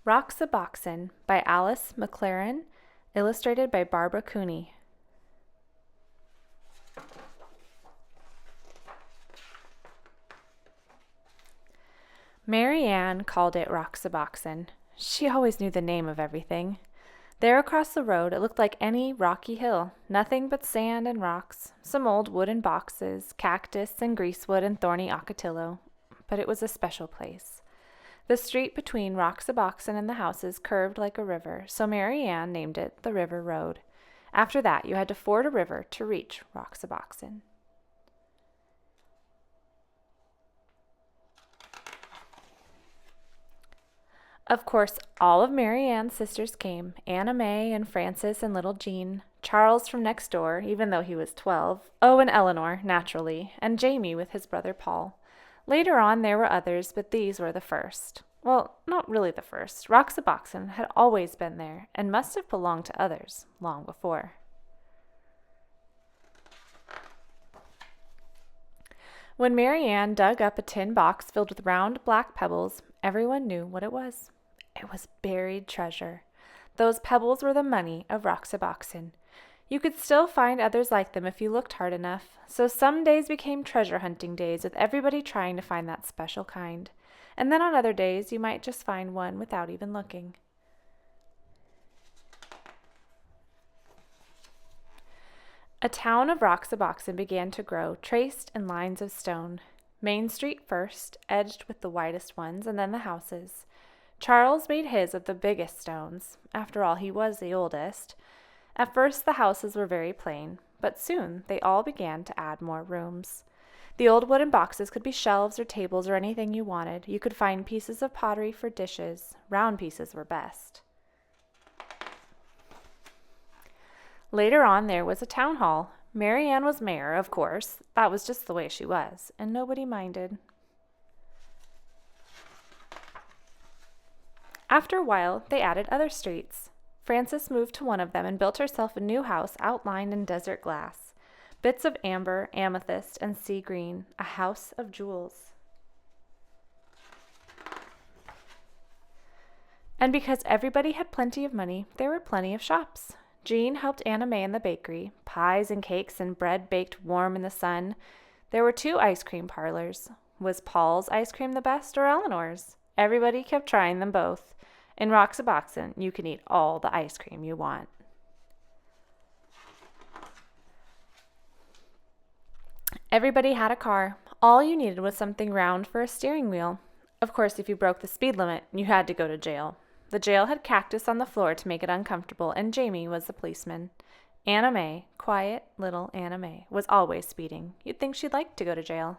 Roxaboxen by Alice McLerran, illustrated by Barbara Cooney. Mary Ann called it Roxaboxen. She always knew the name of everything. There across the road it looked like any rocky hill, nothing but sand and rocks, some old wooden boxes, cactus and greasewood and thorny ocotillo. But it was a special place. The street between Roxaboxen and the houses curved like a river, so Mary Ann named it the River Road. After that, you had to ford a river to reach Roxaboxen. Of course, all of Mary Ann's sisters came, Anna May and Frances and little Jean, Charles from next door, even though he was 12, oh, and Eleanor, naturally, and Jamie with his brother Paul. Later on there were others, but these were the first. Well, not really the first. Roxaboxen had always been there, and must have belonged to others long before. When Mary Ann dug up a tin box filled with round black pebbles, everyone knew what it was. It was buried treasure. Those pebbles were the money of Roxaboxen. You could still find others like them if you looked hard enough, so some days became treasure hunting days with everybody trying to find that special kind. And then on other days you might just find one without even looking. A town of Roxaboxen began to grow, traced in lines of stone. Main Street first, edged with the whitest ones, and then the houses. Charles made his of the biggest stones. After all, he was the oldest. At first the houses were very plain, but soon they all began to add more rooms. The old wooden boxes could be shelves or tables or anything you wanted. You could find pieces of pottery for dishes. Round pieces were best. Later on there was a town hall. Mary Ann was mayor, of course. That was just the way she was, and nobody minded. After a while, they added other streets. Frances moved to one of them and built herself a new house outlined in desert glass. Bits of amber, amethyst, and sea green, a house of jewels. And because everybody had plenty of money, there were plenty of shops. Jean helped Anna May in the bakery, pies and cakes and bread baked warm in the sun. There were 2 ice cream parlors. Was Paul's ice cream the best or Eleanor's? Everybody kept trying them both. In Roxaboxen, you can eat all the ice cream you want. Everybody had a car. All you needed was something round for a steering wheel. Of course, if you broke the speed limit, you had to go to jail. The jail had cactus on the floor to make it uncomfortable, and Jamie was the policeman. Anna May, quiet little Anna May, was always speeding. You'd think she'd like to go to jail.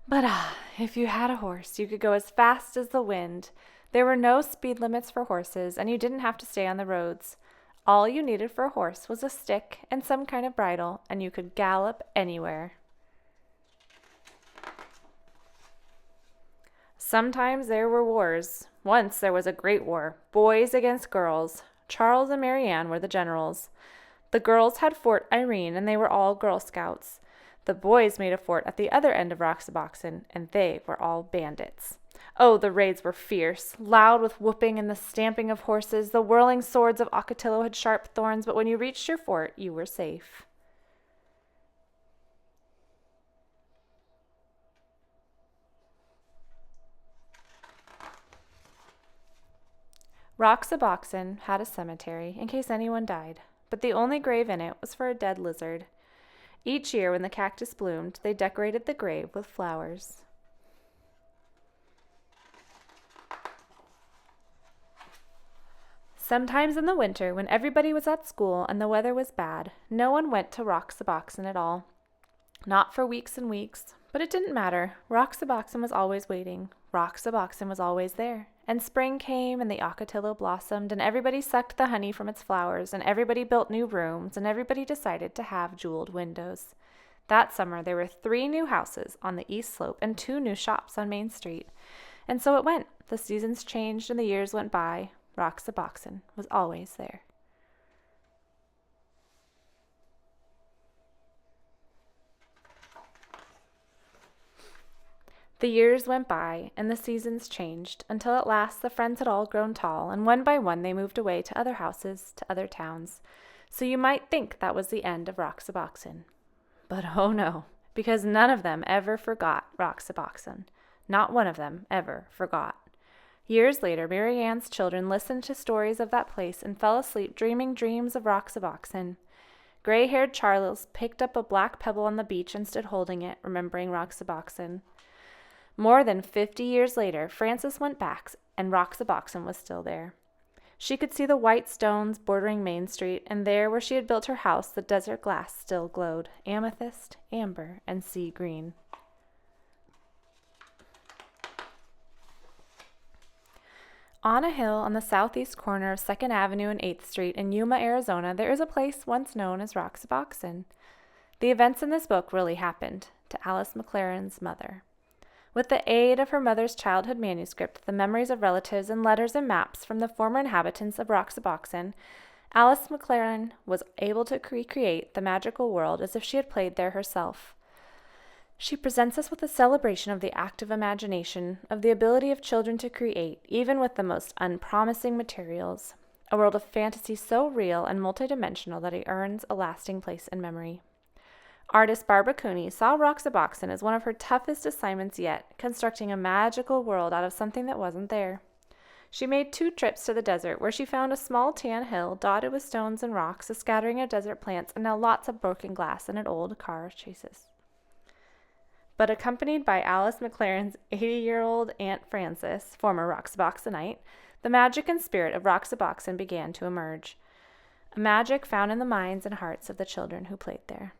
But if you had a horse, you could go as fast as the wind. There were no speed limits for horses, and you didn't have to stay on the roads. All you needed for a horse was a stick and some kind of bridle, and you could gallop anywhere. Sometimes there were wars. Once there was a great war, boys against girls. Charles and Mary Ann were the generals. The girls had Fort Irene, and they were all Girl Scouts. The boys made a fort at the other end of Roxaboxen, and they were all bandits. Oh, the raids were fierce, loud with whooping and the stamping of horses. The whirling swords of ocotillo had sharp thorns, but when you reached your fort, you were safe. Roxaboxen had a cemetery in case anyone died, but the only grave in it was for a dead lizard. Each year when the cactus bloomed, they decorated the grave with flowers. Sometimes in the winter, when everybody was at school and the weather was bad, no one went to Roxaboxen at all. Not for weeks and weeks, but it didn't matter. Roxaboxen was always waiting. Roxaboxen was always there. And spring came, and the ocotillo blossomed, and everybody sucked the honey from its flowers, and everybody built new rooms, and everybody decided to have jeweled windows. That summer, there were 3 new houses on the east slope and 2 new shops on Main Street. And so it went. The seasons changed, and the years went by. Roxaboxen was always there. The years went by, and the seasons changed, until at last the friends had all grown tall, and one by one they moved away to other houses, to other towns. So you might think that was the end of Roxaboxen. But oh no, because none of them ever forgot Roxaboxen. Not one of them ever forgot. Years later, Mary Ann's children listened to stories of that place and fell asleep dreaming dreams of Roxaboxen. Gray-haired Charles picked up a black pebble on the beach and stood holding it, remembering Roxaboxen. More than 50 years later, Frances went back, and Roxaboxen was still there. She could see the white stones bordering Main Street, and there where she had built her house, the desert glass still glowed, amethyst, amber, and sea green. On a hill on the southeast corner of 2nd Avenue and 8th Street in Yuma, Arizona, there is a place once known as Roxaboxen. The events in this book really happened to Alice McLerran's mother. With the aid of her mother's childhood manuscript, the memories of relatives, and letters and maps from the former inhabitants of Roxaboxen, Alice McLerran was able to recreate the magical world as if she had played there herself. She presents us with a celebration of the active imagination, of the ability of children to create, even with the most unpromising materials, a world of fantasy so real and multidimensional that it earns a lasting place in memory. Artist Barbara Cooney saw Roxaboxen as one of her toughest assignments yet, constructing a magical world out of something that wasn't there. She made 2 trips to the desert, where she found a small tan hill dotted with stones and rocks, a scattering of desert plants, and now lots of broken glass and an old car chases. But accompanied by Alice McLerran's 80-year-old Aunt Frances, former Roxaboxenite, the magic and spirit of Roxaboxen began to emerge. A magic found in the minds and hearts of the children who played there.